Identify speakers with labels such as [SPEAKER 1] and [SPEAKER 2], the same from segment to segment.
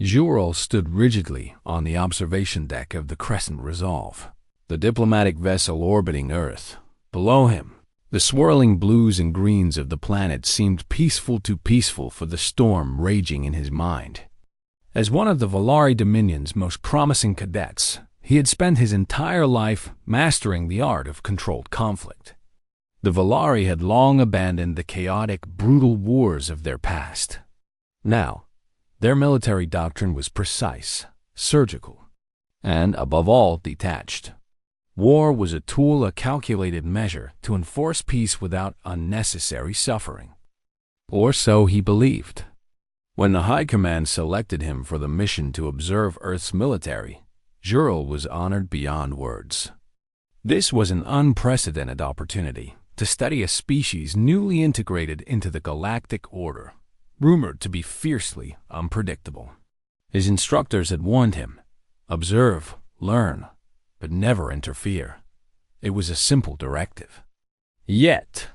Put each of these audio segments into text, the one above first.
[SPEAKER 1] Jurol stood rigidly on the observation deck of the Crescent Resolve, the diplomatic vessel orbiting Earth. Below him, the swirling blues and greens of the planet seemed too peaceful for the storm raging in his mind. As one of the Volari Dominion's most promising cadets, he had spent his entire life mastering the art of controlled conflict. The Volari had long abandoned the chaotic, brutal wars of their past. Now, their military doctrine was precise, surgical, and, above all, detached. War was a tool, a calculated measure to enforce peace without unnecessary suffering. Or so he believed. When the High Command selected him for the mission to observe Earth's military, Jurol was honored beyond words. This was an unprecedented opportunity to study a species newly integrated into the Galactic Order, rumored to be fiercely unpredictable. His instructors had warned him, observe, learn, but never interfere. It was a simple directive. Yet,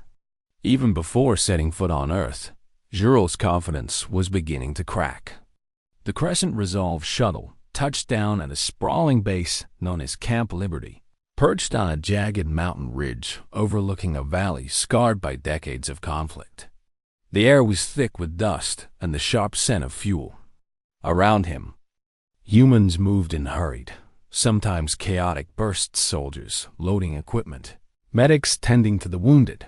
[SPEAKER 1] even before setting foot on Earth, Jurol's confidence was beginning to crack. The Crescent Resolve shuttle touched down at a sprawling base known as Camp Liberty, perched on a jagged mountain ridge overlooking a valley scarred by decades of conflict. The air was thick with dust and the sharp scent of fuel. Around him, humans moved in hurried, sometimes chaotic bursts, soldiers loading equipment, medics tending to the wounded,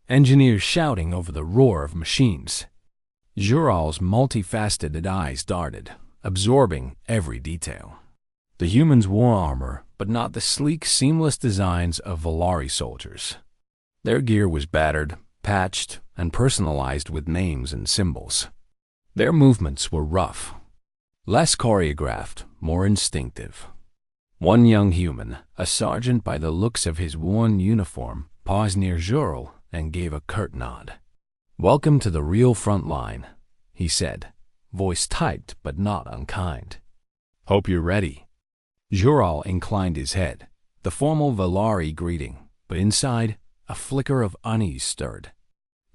[SPEAKER 1] engineers shouting over the roar of machines. Jurol's multifaceted eyes darted, absorbing every detail. The humans wore armor, but not the sleek, seamless designs of Volari soldiers. Their gear was battered, patched, and personalized with names and symbols. Their movements were rough, less choreographed, more instinctive. One young human, a sergeant by the looks of his worn uniform, paused near Jurol and gave a curt nod. "Welcome to the real front line," he said, voice tight but not unkind. "Hope you're ready." Jurol inclined his head, the formal Volari greeting, but inside, a flicker of unease stirred.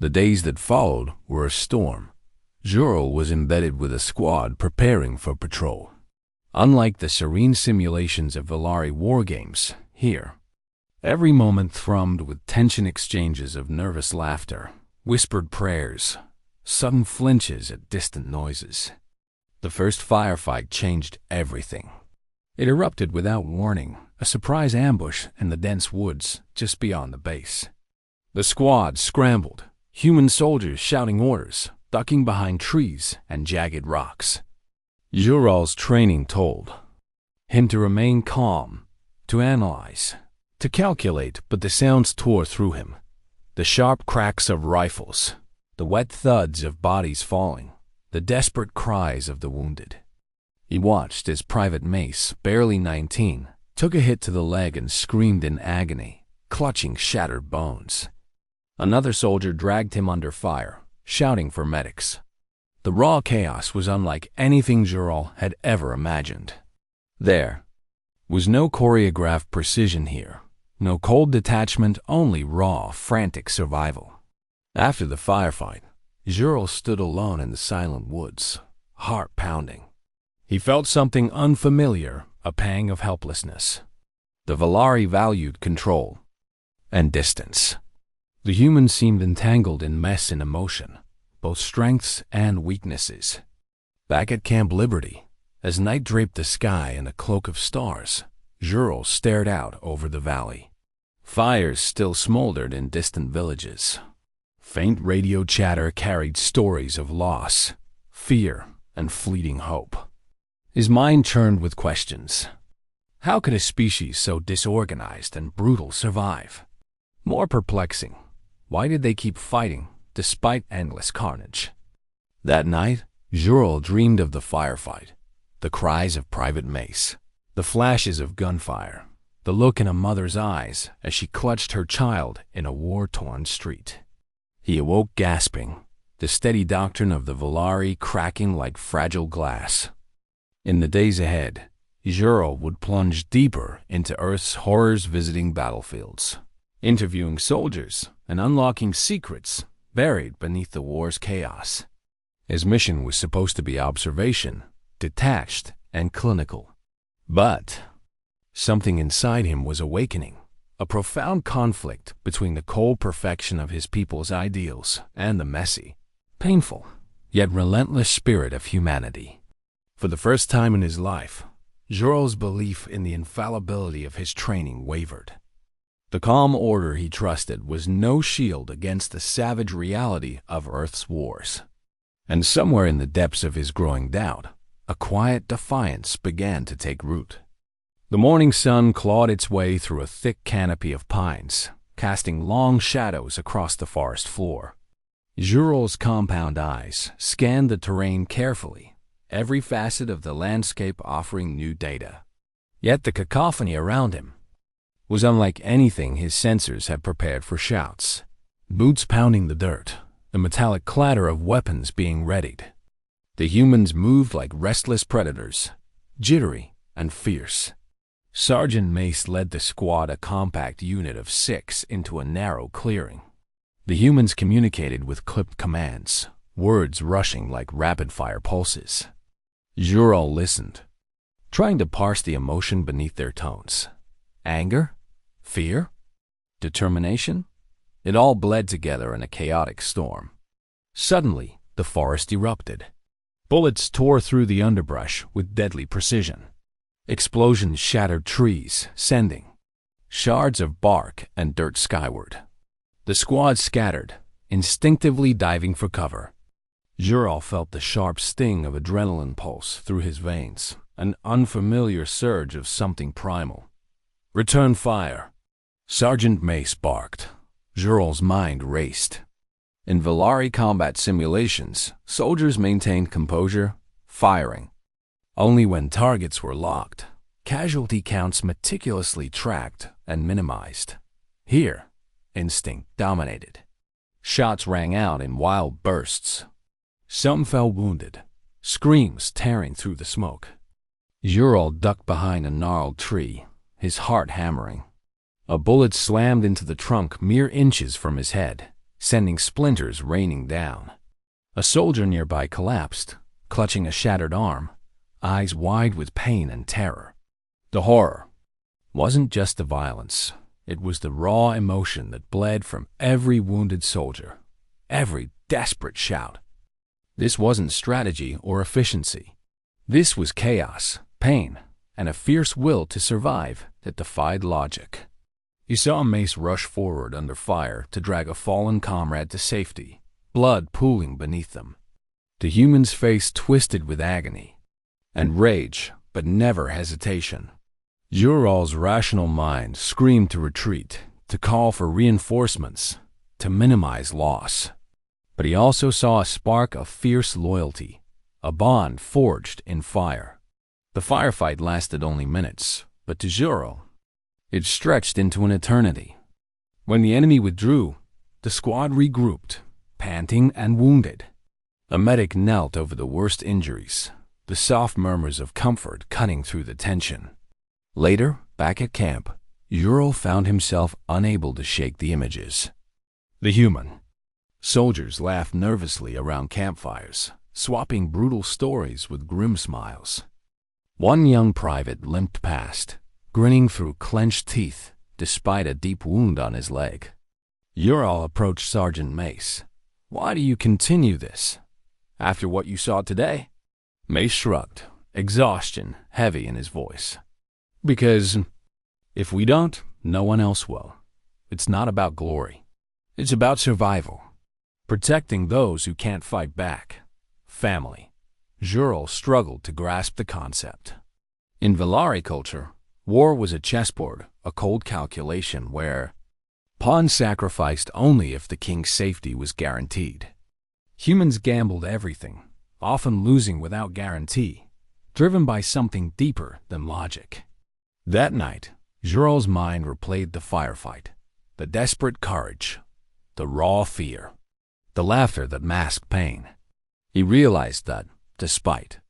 [SPEAKER 1] The days that followed were a storm. Jurol was embedded with a squad preparing for patrol. Unlike the serene simulations of Volari war games, here, every moment thrummed with tension exchanges of nervous laughter, whispered prayers, sudden flinches at distant noises. The first firefight changed everything. It erupted without warning, a surprise ambush in the dense woods just beyond the base. The squad scrambled, human soldiers shouting orders, ducking behind trees and jagged rocks. Jurol's training told him to remain calm, to analyze, to calculate, but the sounds tore through him. The sharp cracks of rifles, the wet thuds of bodies falling, the desperate cries of the wounded. He watched as Private Mace, barely 19, took a hit to the leg and screamed in agony, clutching shattered bones. Another soldier dragged him under fire, shouting for medics. The raw chaos was unlike anything Jurol had ever imagined. There was no choreographed precision here, no cold detachment, only raw, frantic survival. After the firefight, Jurol stood alone in the silent woods, heart pounding. He felt something unfamiliar, a pang of helplessness. The Volari valued control and distance. The humans seemed entangled in mess and emotion, both strengths and weaknesses. Back at Camp Liberty, as night draped the sky in a cloak of stars, Jurol stared out over the valley. Fires still smoldered in distant villages. Faint radio chatter carried stories of loss, fear, and fleeting hope. His mind churned with questions. How could a species so disorganized and brutal survive? More perplexing, why did they keep fighting despite endless carnage? That night, Jurol dreamed of the firefight, the cries of Private Mace, the flashes of gunfire, the look in a mother's eyes as she clutched her child in a war-torn street. He awoke gasping, the steady doctrine of the Volari cracking like fragile glass. In the days ahead, Jurol would plunge deeper into Earth's horrors, visiting battlefields, interviewing soldiers, and unlocking secrets buried beneath the war's chaos. His mission was supposed to be observation, detached and clinical. But something inside him was awakening, a profound conflict between the cold perfection of his people's ideals and the messy, painful, yet relentless spirit of humanity. For the first time in his life, Jural's belief in the infallibility of his training wavered. The calm order he trusted was no shield against the savage reality of Earth's wars. And somewhere in the depths of his growing doubt, a quiet defiance began to take root. The morning sun clawed its way through a thick canopy of pines, casting long shadows across the forest floor. Jural's compound eyes scanned the terrain carefully, every facet of the landscape offering new data. Yet the cacophony around him was unlike anything his sensors had prepared for. Shouts, boots pounding the dirt, the metallic clatter of weapons being readied. The humans moved like restless predators, jittery and fierce. Sergeant Mace led the squad, a compact unit of 6, into a narrow clearing. The humans communicated with clipped commands, words rushing like rapid-fire pulses. Jural listened, trying to parse the emotion beneath their tones. Anger? Fear? Determination? It all bled together in a chaotic storm. Suddenly, the forest erupted. Bullets tore through the underbrush with deadly precision. Explosions shattered trees, sending shards of bark and dirt skyward. The squad scattered, instinctively diving for cover. Jural felt the sharp sting of adrenaline pulse through his veins, an unfamiliar surge of something primal. Return fire! Sergeant Mace barked. Jural's mind raced. In Valari combat simulations, soldiers maintained composure, firing only when targets were locked, casualty counts meticulously tracked and minimized. Here, instinct dominated. Shots rang out in wild bursts. Some fell wounded, screams tearing through the smoke. Jural ducked behind a gnarled tree, his heart hammering. A bullet slammed into the trunk mere inches from his head, sending splinters raining down. A soldier nearby collapsed, clutching a shattered arm, eyes wide with pain and terror. The horror wasn't just the violence. It was the raw emotion that bled from every wounded soldier, every desperate shout. This wasn't strategy or efficiency. This was chaos, pain, and a fierce will to survive that defied logic. He saw Mace rush forward under fire to drag a fallen comrade to safety, blood pooling beneath them. The human's face twisted with agony and rage, but never hesitation. Jural's rational mind screamed to retreat, to call for reinforcements, to minimize loss. But he also saw a spark of fierce loyalty, a bond forged in fire. The firefight lasted only minutes, but to Jural, it stretched into an eternity. When the enemy withdrew, the squad regrouped, panting and wounded. A medic knelt over the worst injuries, the soft murmurs of comfort cutting through the tension. Later, back at camp, Jural found himself unable to shake the images. The human. Soldiers laughed nervously around campfires, swapping brutal stories with grim smiles. One young private limped past, grinning through clenched teeth despite a deep wound on his leg. Jural approached Sergeant Mace. "Why do you continue this? After what you saw today?" Mace shrugged, exhaustion heavy in his voice. "Because if we don't, no one else will. It's not about glory. It's about survival. Protecting those who can't fight back. Family." Jural struggled to grasp the concept. In Valari culture, war was a chessboard, a cold calculation where pawns sacrificed only if the king's safety was guaranteed. Humans gambled everything, often losing without guarantee, driven by something deeper than logic. That night, Jural's mind replayed the firefight, the desperate courage, the raw fear, the laughter that masked pain. He realized that, despite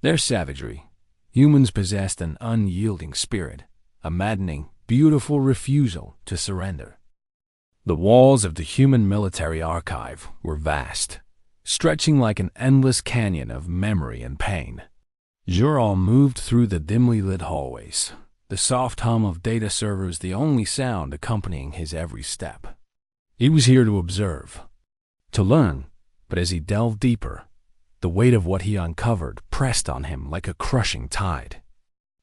[SPEAKER 1] their savagery, humans possessed an unyielding spirit, a maddening, beautiful refusal to surrender. The walls of the human military archive were vast, stretching like an endless canyon of memory and pain. Jural moved through the dimly lit hallways, the soft hum of data servers the only sound accompanying his every step. He was here to observe, to learn, but as he delved deeper, the weight of what he uncovered pressed on him like a crushing tide.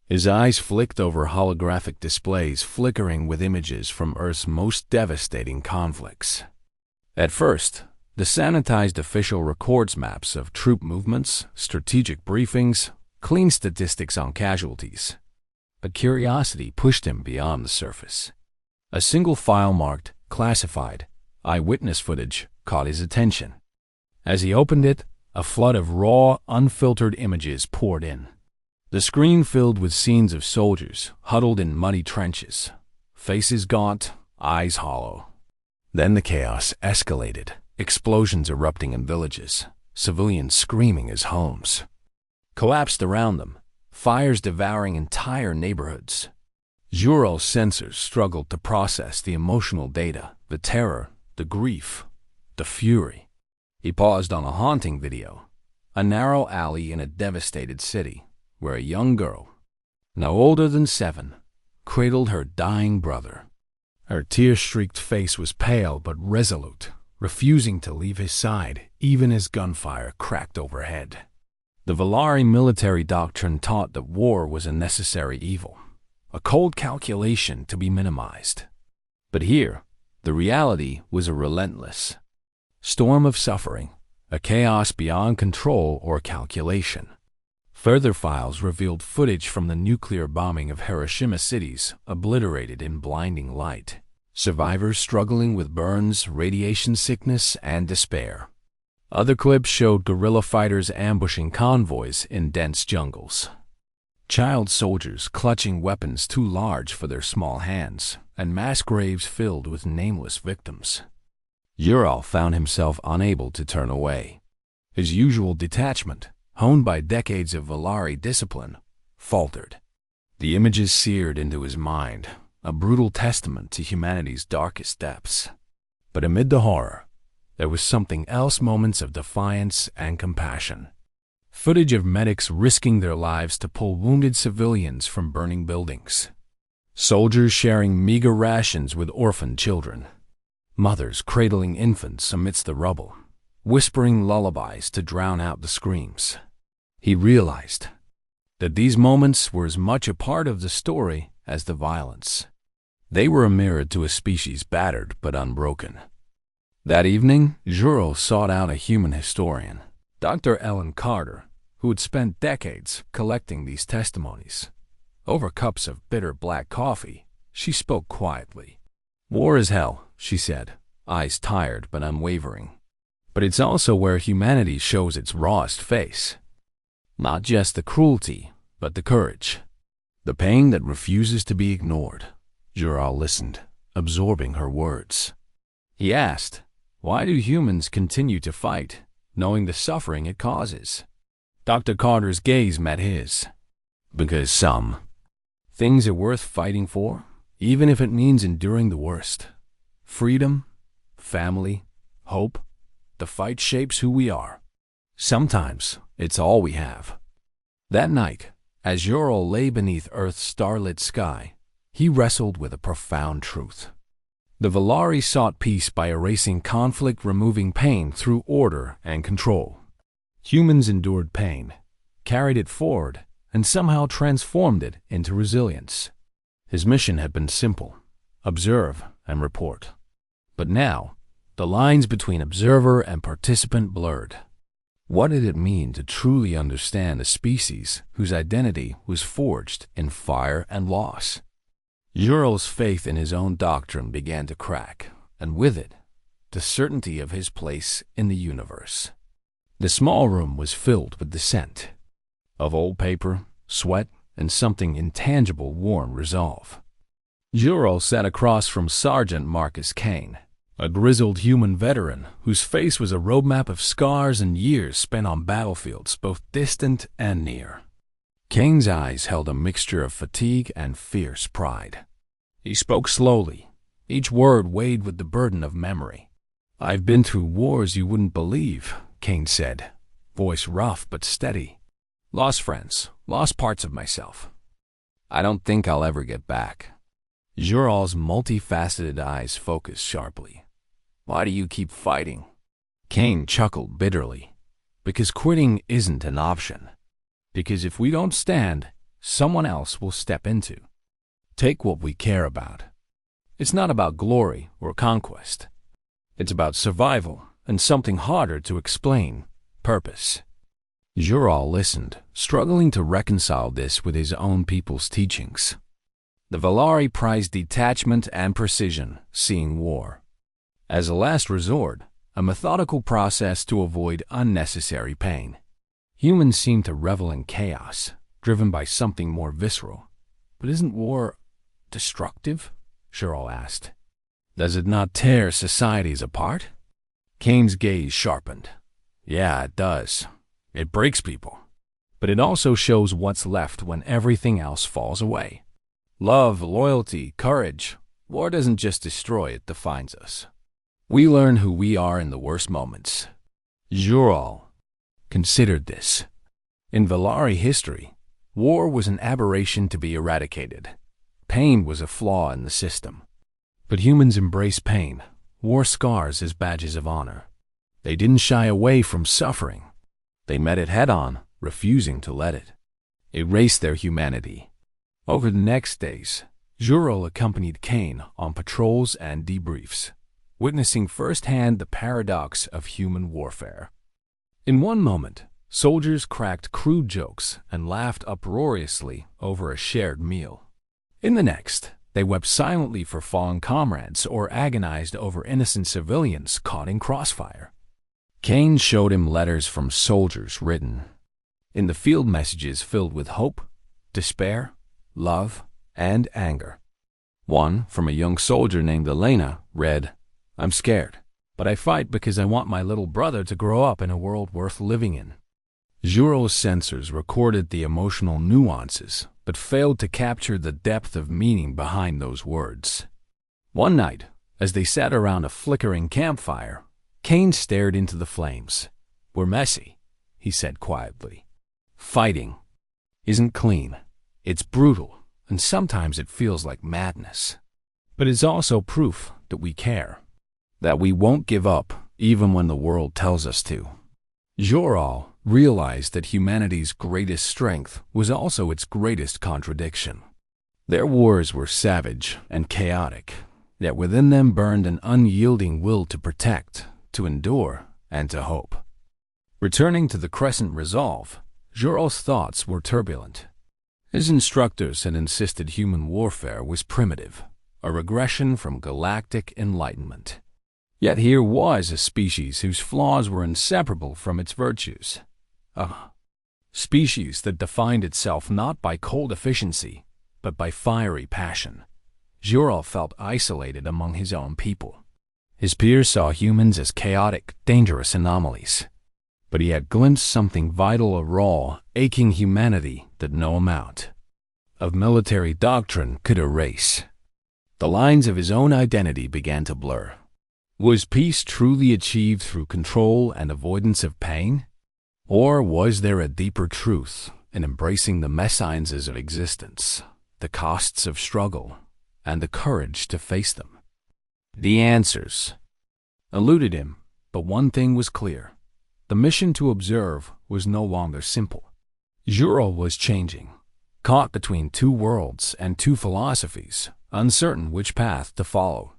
[SPEAKER 1] His eyes flicked over holographic displays flickering with images from Earth's most devastating conflicts. At first, the sanitized official records maps of troop movements, strategic briefings, clean statistics on casualties. But curiosity pushed him beyond the surface. A single file marked "Classified" eyewitness footage caught his attention. As he opened it, a flood of raw, unfiltered images poured in. The screen filled with scenes of soldiers huddled in muddy trenches, faces gaunt, eyes hollow. Then the chaos escalated, explosions erupting in villages, civilians screaming as homes collapsed around them, fires devouring entire neighborhoods. Jural's sensors struggled to process the emotional data, the terror, the grief, the fury. He paused on a haunting video, a narrow alley in a devastated city, where a young girl, no older than 7, cradled her dying brother. Her tear-streaked face was pale but resolute, refusing to leave his side even as gunfire cracked overhead. The Valari military doctrine taught that war was a necessary evil, a cold calculation to be minimized. But here, the reality was a relentless storm of suffering, a chaos beyond control or calculation. Further files revealed footage from the nuclear bombing of Hiroshima cities obliterated in blinding light, survivors struggling with burns, radiation sickness, and despair. Other clips showed guerrilla fighters ambushing convoys in dense jungles, child soldiers clutching weapons too large for their small hands, and mass graves filled with nameless victims. Ural found himself unable to turn away. His usual detachment, honed by decades of Valari discipline, faltered. The images seared into his mind, a brutal testament to humanity's darkest depths. But amid the horror, there was something else: moments of defiance and compassion. Footage of medics risking their lives to pull wounded civilians from burning buildings. Soldiers sharing meager rations with orphaned children. Mothers cradling infants amidst the rubble, whispering lullabies to drown out the screams. He realized that these moments were as much a part of the story as the violence. They were a mirror to a species battered but unbroken. That evening, Jural sought out a human historian, Dr. Ellen Carter, who had spent decades collecting these testimonies. Over cups of bitter black coffee, she spoke quietly. "War is hell," she said, eyes tired but unwavering. "But it's also where humanity shows its rawest face. Not just the cruelty, but the courage. The pain that refuses to be ignored." Jural listened, absorbing her words. He asked, "Why do humans continue to fight, knowing the suffering it causes?" Dr. Carter's gaze met his. "Because some things are worth fighting for, even if it means enduring the worst. Freedom, family, hope. The fight shapes who we are. Sometimes it's all we have." That night, as Ural lay beneath Earth's starlit sky, he wrestled with a profound truth. The Valari sought peace by erasing conflict, removing pain through order and control. Humans endured pain, carried it forward, and somehow transformed it into resilience. His mission had been simple: observe and report. But now, the lines between observer and participant blurred. What did it mean to truly understand a species whose identity was forged in fire and loss? Ural's faith in his own doctrine began to crack, and with it, the certainty of his place in the universe. The small room was filled with the scent of old paper, sweat, and something intangible worn resolve. Ural sat across from Sergeant Marcus Kane, a grizzled human veteran whose face was a roadmap of scars and years spent on battlefields both distant and near. Kane's eyes held a mixture of fatigue and fierce pride. He spoke slowly, each word weighed with the burden of memory. "I've been through wars you wouldn't believe," Kane said, voice rough but steady. Lost friends, lost parts of myself. I don't think I'll ever get back. Jural's multifaceted eyes focused sharply. Why do you keep fighting? Kane chuckled bitterly. Because quitting isn't an option. Because if we don't stand, someone else will step into. Take what we care about. It's not about glory or conquest. It's about survival and something harder to explain, purpose. Jural listened, struggling to reconcile this with his own people's teachings. The Valari prized detachment and precision, seeing war. As a last resort, a methodical process to avoid unnecessary pain. Humans seem to revel in chaos, driven by something more visceral. But isn't war destructive? Jural asked. Does it not tear societies apart? Kane's gaze sharpened. Yeah, it does. It breaks people. But it also shows what's left when everything else falls away. Love, loyalty, courage. War doesn't just destroy, it defines us. We learn who we are in the worst moments. Jural considered this. In Valari history, war was an aberration to be eradicated. Pain was a flaw in the system. But humans embrace pain, wore scars as badges of honor. They didn't shy away from suffering. They met it head-on, refusing to let it erase their humanity. Over the next days, Jural accompanied Kane on patrols and debriefs, witnessing firsthand the paradox of human warfare. In one moment, soldiers cracked crude jokes and laughed uproariously over a shared meal. In the next, they wept silently for fallen comrades or agonized over innocent civilians caught in crossfire. Kane showed him letters from soldiers written in the field messages filled with hope, despair, love, and anger. One, from a young soldier named Elena, read, I'm scared, but I fight because I want my little brother to grow up in a world worth living in. Jural's sensors recorded the emotional nuances, but failed to capture the depth of meaning behind those words. One night, as they sat around a flickering campfire, Kane stared into the flames. We're messy, he said quietly. Fighting isn't clean. It's brutal, and sometimes it feels like madness. But it's also proof that we care, that we won't give up even when the world tells us to. Jural realized that humanity's greatest strength was also its greatest contradiction. Their wars were savage and chaotic, yet within them burned an unyielding will to protect, to endure, and to hope. Returning to the Crescent Resolve, Jural's thoughts were turbulent. His instructors had insisted human warfare was primitive, a regression from galactic enlightenment. Yet here was a species whose flaws were inseparable from its virtues. A species that defined itself not by cold efficiency, but by fiery passion. Jural felt isolated among his own people. His peers saw humans as chaotic, dangerous anomalies. But he had glimpsed something vital, a raw, aching humanity that no amount of military doctrine could erase. The lines of his own identity began to blur. Was peace truly achieved through control and avoidance of pain? Or was there a deeper truth in embracing the mésalliances of existence, the costs of struggle, and the courage to face them? The answers eluded him, but one thing was clear. The mission to observe was no longer simple. Jural was changing, caught between two worlds and two philosophies, uncertain which path to follow.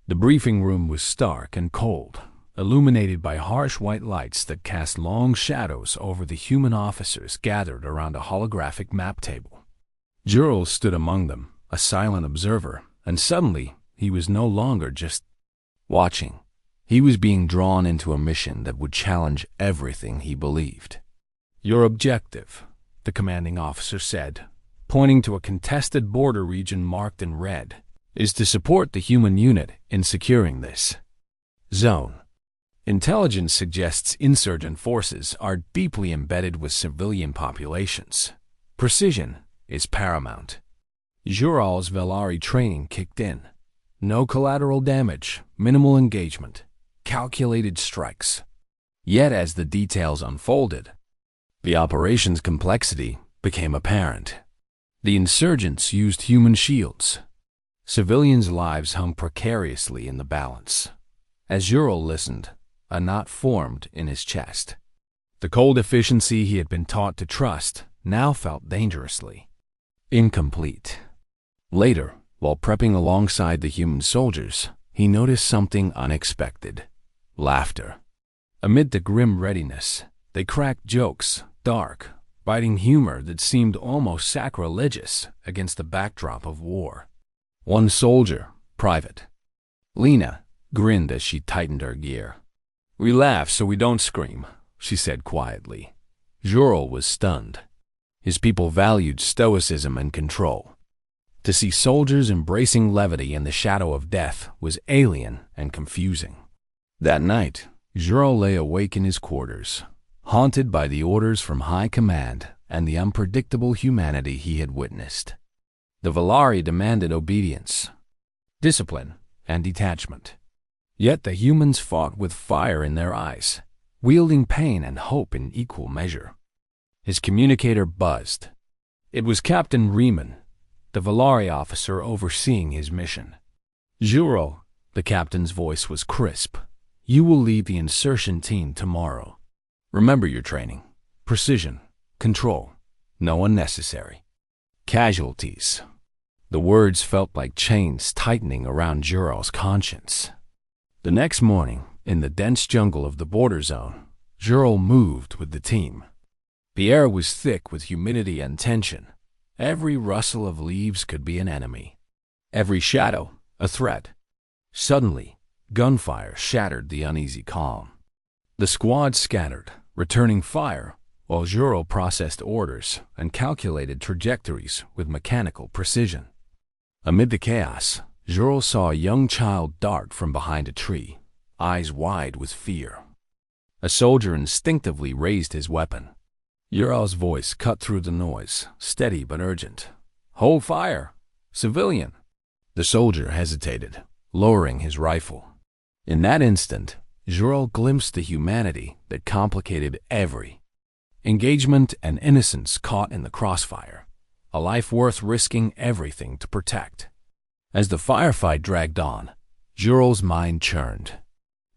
[SPEAKER 1] The briefing room was stark and cold, illuminated by harsh white lights that cast long shadows over the human officers gathered around a holographic map table. Jural stood among them, a silent observer, and suddenly he was no longer just watching. He was being drawn into a mission that would challenge everything he believed. Your objective, the commanding officer said, pointing to a contested border region marked in red, is to support the human unit in securing this zone. Intelligence suggests insurgent forces are deeply embedded with civilian populations. Precision is paramount. Jural's Valari training kicked in. No collateral damage, minimal engagement, calculated strikes. Yet as the details unfolded, The operation's complexity became apparent. The insurgents used human shields. Civilians' lives hung precariously in the balance. As Ural listened, a knot formed in his chest. The cold efficiency he had been taught to trust now felt dangerously incomplete. Later, while prepping alongside the human soldiers, he noticed something unexpected: laughter. Amid the grim readiness, they cracked jokes, dark, biting humor that seemed almost sacrilegious against the backdrop of war. One soldier, Private Lena, grinned as she tightened her gear. "We laugh so we don't scream," she said quietly. Ural was stunned. His people valued stoicism and control. To see soldiers embracing levity in the shadow of death was alien and confusing. That night, Ural lay awake in his quarters, haunted by the orders from high command and the unpredictable humanity he had witnessed. The Valari demanded obedience, discipline, and detachment. Yet the humans fought with fire in their eyes, wielding pain and hope in equal measure. His communicator buzzed. It was Captain Riemann, the Valari officer overseeing his mission. "Ural," the captain's voice was crisp, "you will lead the insertion team tomorrow. Remember your training. Precision, control, no unnecessary casualties." The words felt like chains tightening around Ural's conscience. The next morning, in the dense jungle of the border zone, Ural moved with the team. The air was thick with humidity and tension. Every rustle of leaves could be an enemy. Every shadow, a threat. Suddenly, gunfire shattered the uneasy calm. The squad scattered, returning fire, while Ural processed orders and calculated trajectories with mechanical precision. Amid the chaos, Ural saw a young child dart from behind a tree, eyes wide with fear. A soldier instinctively raised his weapon. Ural's voice cut through the noise, steady but urgent. "Hold fire! Civilian!" The soldier hesitated, lowering his rifle. In that instant, Ural glimpsed the humanity that complicated every engagement and innocence caught in the crossfire, a life worth risking everything to protect. As the firefight dragged on, Ural's mind churned.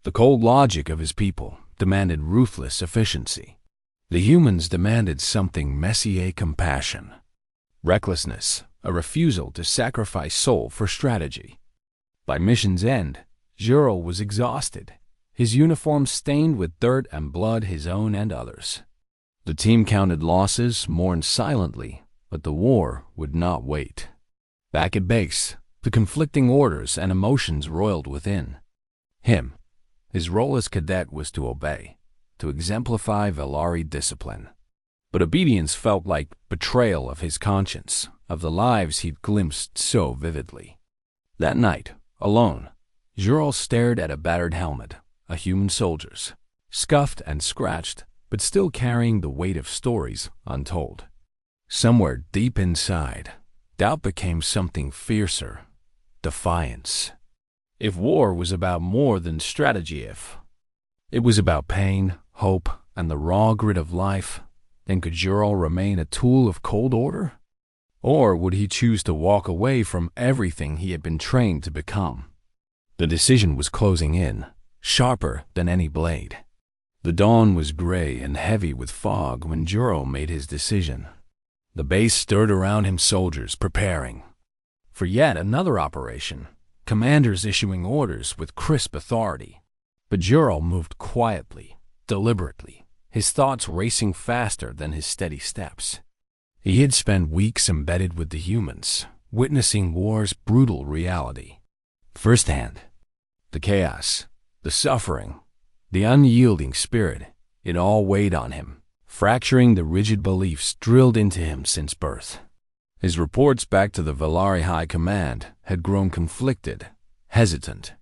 [SPEAKER 1] The cold logic of his people demanded ruthless efficiency. The humans demanded something Messier compassion. Recklessness, a refusal to sacrifice soul for strategy. By mission's end, Ural was exhausted, his uniform stained with dirt and blood, his own and others. The team counted losses, mourned silently, but the war would not wait. Back at base, the conflicting orders and emotions roiled within. His role as cadet was to obey, to exemplify Valari discipline. But obedience felt like betrayal of his conscience, of the lives he'd glimpsed so vividly. That night, alone, Ural stared at a battered helmet, a human soldier's, scuffed and scratched, but still carrying the weight of stories untold. Somewhere deep inside, doubt became something fiercer, defiance. If war was about more than strategy, if it was about pain, hope, and the raw grit of life, then could Ural remain a tool of cold order? Or would he choose to walk away from everything he had been trained to become? The decision was closing in, sharper than any blade. The dawn was gray and heavy with fog when Ural made his decision. The base stirred around him, soldiers preparing for yet another operation, commanders issuing orders with crisp authority. But Ural moved quietly, deliberately, his thoughts racing faster than his steady steps. He had spent weeks embedded with the humans, witnessing war's brutal reality. Firsthand, the chaos, the suffering, the unyielding spirit, it all weighed on him, fracturing the rigid beliefs drilled into him since birth. His reports back to the Valari High Command had grown conflicted, hesitant.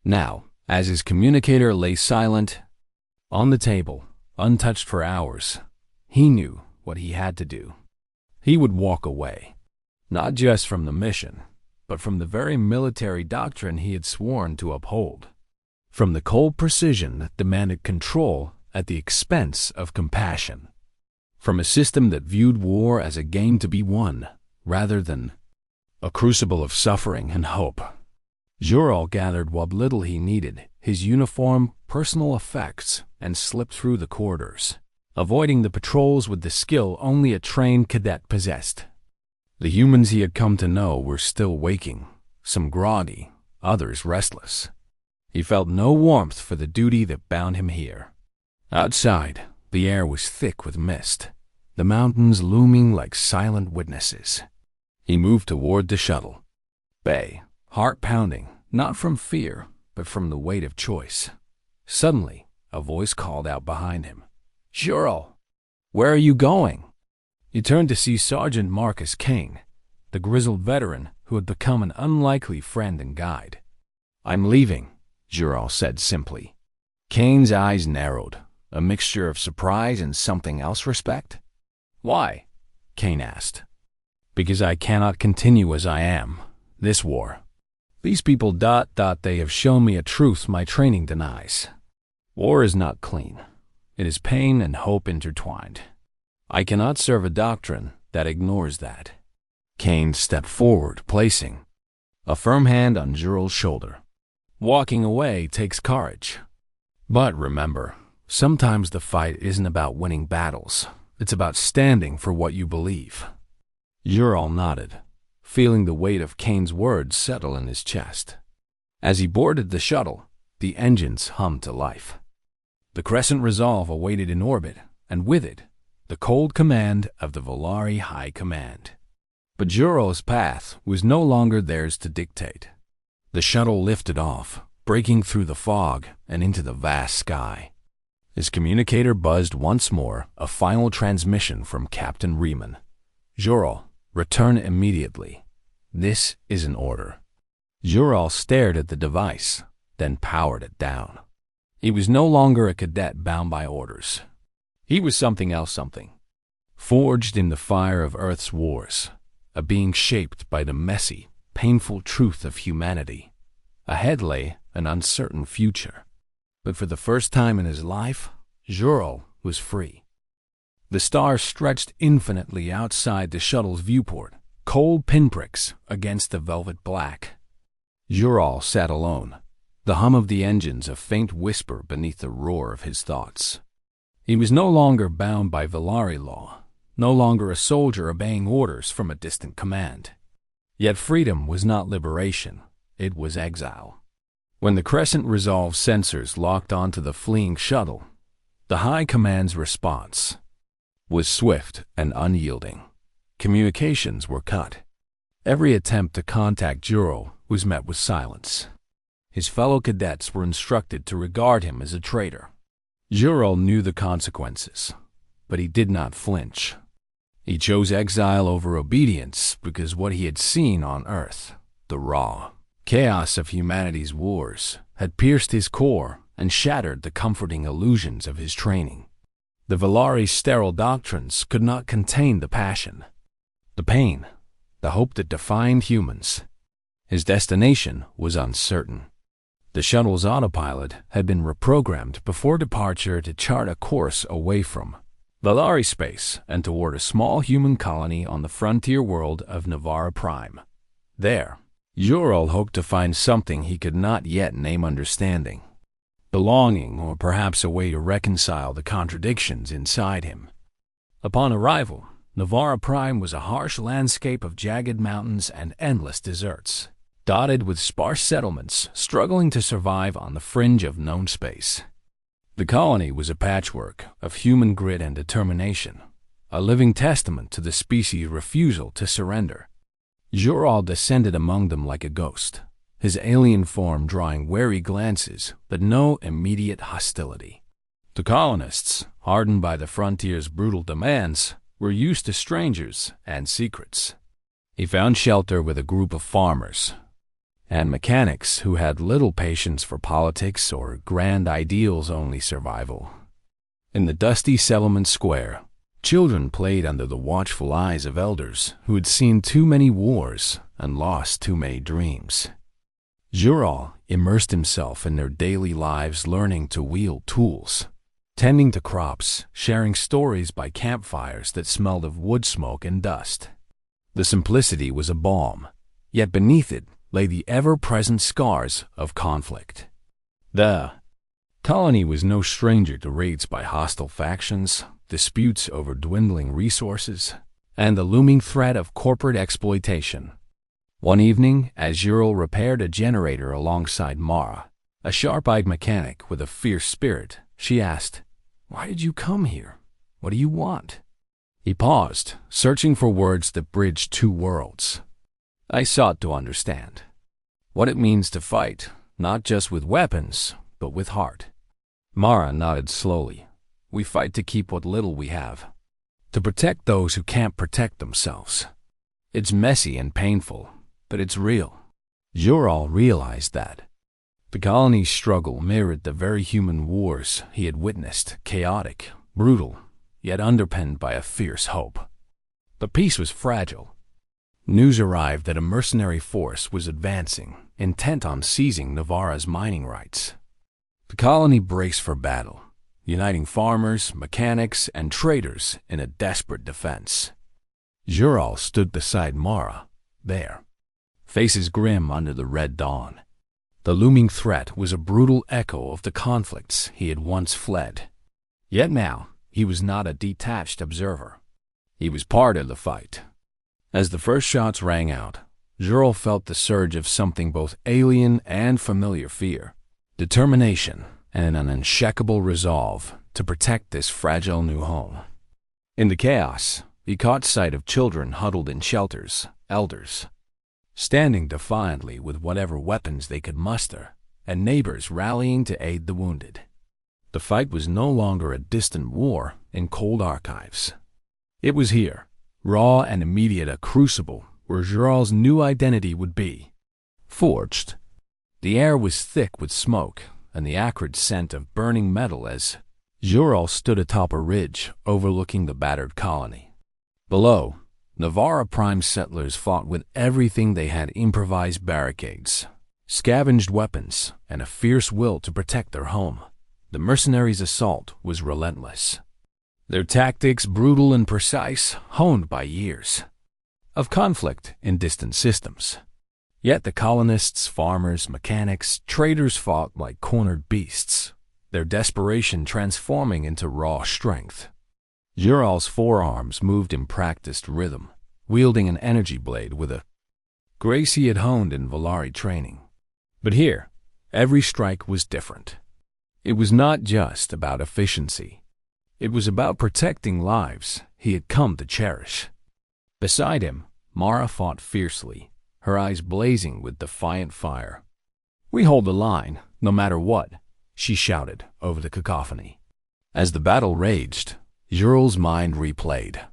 [SPEAKER 1] Now, as his communicator lay silent on the table, untouched for hours, he knew what he had to do. He would walk away, not just from the mission, but from the very military doctrine he had sworn to uphold, from the cold precision that demanded control at the expense of compassion. from a system that viewed war as a game to be won, rather than a crucible of suffering and hope. Jural gathered what little he needed, his uniform, personal effects, and slipped through the corridors, avoiding the patrols with the skill only a trained cadet possessed. The humans he had come to know were still waking, some groggy, others restless. He felt no warmth for the duty that bound him here. Outside, the air was thick with mist, the mountains looming like silent witnesses. He moved toward the shuttle bay, heart pounding, not from fear, but from the weight of choice. Suddenly, a voice called out behind him. "Jural, where are you going?" He turned to see Sergeant Marcus Kane, the grizzled veteran who had become an unlikely friend and guide. "I'm leaving," Jural said simply. Kane's eyes narrowed, a mixture of surprise and something else respect. "Why?" Kane asked. "Because I cannot continue as I am. This war. These people ... they have shown me a truth my training denies. War is not clean. It is pain and hope intertwined. I cannot serve a doctrine that ignores that." Kane stepped forward, placing a firm hand on Jural's shoulder. "Walking away takes courage. But remember, sometimes the fight isn't about winning battles. It's about standing for what you believe." Jural nodded, feeling the weight of Kane's words settle in his chest. As he boarded the shuttle, the engines hummed to life. The Crescent Resolve awaited in orbit, and with it, the cold command of the Valari High Command. But Jural's path was no longer theirs to dictate. The shuttle lifted off, breaking through the fog and into the vast sky. His communicator buzzed once more, a final transmission from Captain Riemann. "Jural, return immediately. This is an order." Jural stared at the device, then powered it down. He was no longer a cadet bound by orders. He was something else, forged in the fire of Earth's wars, a being shaped by the messy, painful truth of humanity. Ahead lay an uncertain future. But for the first time in his life, Jural was free. The stars stretched infinitely outside the shuttle's viewport, cold pinpricks against the velvet black. Jural sat alone, the hum of the engines a faint whisper beneath the roar of his thoughts. He was no longer bound by Valari law, no longer a soldier obeying orders from a distant command. Yet freedom was not liberation, it was exile. When the Crescent Resolve sensors locked onto the fleeing shuttle, the High Command's response was swift and unyielding. Communications were cut. Every attempt to contact Jural was met with silence. His fellow cadets were instructed to regard him as a traitor. Jural knew the consequences, but he did not flinch. He chose exile over obedience because what he had seen on Earth, the raw chaos of humanity's wars, had pierced his core and shattered the comforting illusions of his training. The Valari's sterile doctrines could not contain the passion, the pain, the hope that defined humans. His destination was uncertain. The shuttle's autopilot had been reprogrammed before departure to chart a course away from Valari space and toward a small human colony on the frontier world of Navarra Prime. There, Jural hoped to find something he could not yet name understanding, belonging, or perhaps a way to reconcile the contradictions inside him. Upon arrival, Navarra Prime was a harsh landscape of jagged mountains and endless deserts, dotted with sparse settlements struggling to survive on the fringe of known space. The colony was a patchwork of human grit and determination, a living testament to the species' refusal to surrender. Jural descended among them like a ghost, his alien form drawing wary glances but no immediate hostility. The colonists, hardened by the frontier's brutal demands, were used to strangers and secrets. He found shelter with a group of farmers and mechanics who had little patience for politics or grand ideals-only survival. In the dusty settlement square, children played under the watchful eyes of elders who had seen too many wars and lost too many dreams. Jural immersed himself in their daily lives, learning to wield tools, tending to crops, sharing stories by campfires that smelled of wood smoke and dust. The simplicity was a balm, yet beneath it lay the ever-present scars of conflict. The colony was no stranger to raids by hostile factions, disputes over dwindling resources, and the looming threat of corporate exploitation. One evening, as Ural repaired a generator alongside Mara, a sharp-eyed mechanic with a fierce spirit, she asked, "Why did you come here? What do you want?" He paused, searching for words that bridged two worlds. I sought to understand what it means to fight, not just with weapons, but with heart. Mara nodded slowly. We fight to keep what little we have, to protect those who can't protect themselves. It's messy and painful, but it's real. Ural realized that. The colony's struggle mirrored the very human wars he had witnessed, chaotic, brutal, yet underpinned by a fierce hope. The peace was fragile. News arrived that a mercenary force was advancing, intent on seizing Navarra's mining rights. The colony braced for battle, uniting farmers, mechanics, and traders in a desperate defense. Ural stood beside Mara, there, faces grim under the red dawn. The looming threat was a brutal echo of the conflicts he had once fled. Yet now, he was not a detached observer. He was part of the fight. As the first shots rang out, Ural felt the surge of something both alien and familiar: fear, determination, and an unshakable resolve to protect this fragile new home. In the chaos, he caught sight of children huddled in shelters, elders standing defiantly with whatever weapons they could muster, and neighbors rallying to aid the wounded. The fight was no longer a distant war in cold archives. It was here, raw and immediate, a crucible where Ural's new identity would be forged. The air was thick with smoke and the acrid scent of burning metal as Ural stood atop a ridge overlooking the battered colony. Below, Navarra prime settlers fought with everything they had: improvised barricades, scavenged weapons, and a fierce will to protect their home. The mercenaries' assault was relentless. Their tactics brutal and precise, honed by years of conflict in distant systems. Yet the colonists, farmers, mechanics, traders fought like cornered beasts, their desperation transforming into raw strength. Ural's forearms moved in practiced rhythm, wielding an energy blade with a grace he had honed in Volari training. But here, every strike was different. It was not just about efficiency. It was about protecting lives he had come to cherish. Beside him, Mara fought fiercely, her eyes blazing with defiant fire. "We hold the line, no matter what," she shouted over the cacophony. As the battle raged, Ural's mind replayed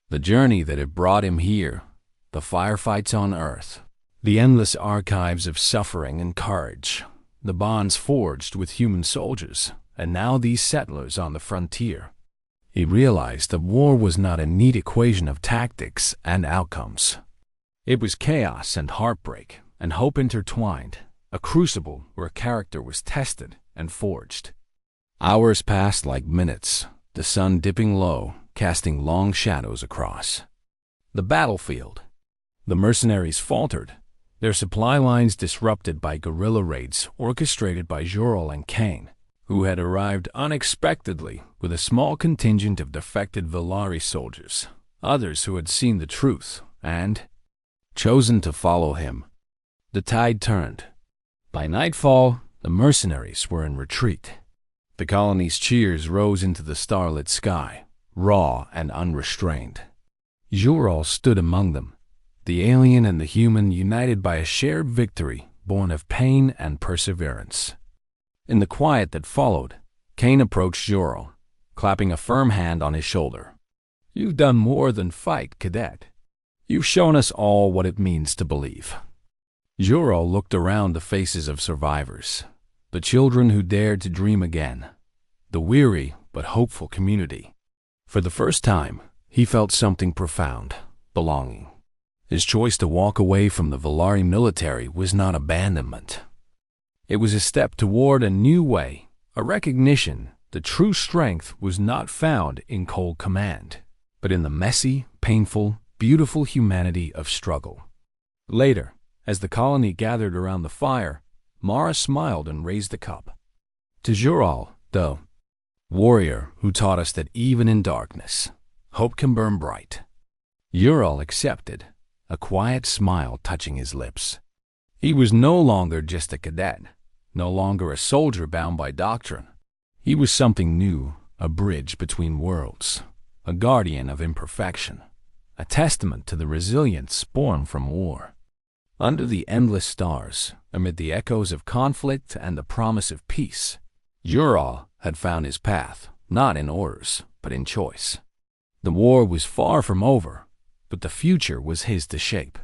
[SPEAKER 1] the journey that had brought him here, the firefights on Earth, the endless archives of suffering and courage, the bonds forged with human soldiers, and now these settlers on the frontier. He realized that war was not a neat equation of tactics and outcomes. It was chaos and heartbreak and hope intertwined, a crucible where character was tested and forged. Hours passed like minutes, the sun dipping low, casting long shadows across the battlefield. The mercenaries faltered, their supply lines disrupted by guerrilla raids orchestrated by Ural and Kane, who had arrived unexpectedly with a small contingent of defected Volari soldiers, others who had seen the truth and chosen to follow him. The tide turned. By nightfall, the mercenaries were in retreat. The colony's cheers rose into the starlit sky, raw and unrestrained. Ural stood among them, the alien and the human united by a shared victory born of pain and perseverance. In the quiet that followed, Kane approached Ural, clapping a firm hand on his shoulder. "You've done more than fight, Cadet. You've shown us all what it means to believe." Ural looked around the faces of survivors, the children who dared to dream again, the weary but hopeful community. For the first time, he felt something profound: belonging. His choice to walk away from the Volari military was not abandonment. It was a step toward a new way, a recognition The true strength was not found in cold command, but in the messy, painful, beautiful humanity of struggle. Later, as the colony gathered around the fire, Mara smiled and raised a cup. To Jural, the warrior who taught us that even in darkness, hope can burn bright. Ural accepted, a quiet smile touching his lips. He was no longer just a cadet, no longer a soldier bound by doctrine. He was something new, a bridge between worlds, a guardian of imperfection, a testament to the resilience born from war. Under the endless stars, amid the echoes of conflict and the promise of peace, Ural had found his path, not in orders, but in choice. The war was far from over, but the future was his to shape.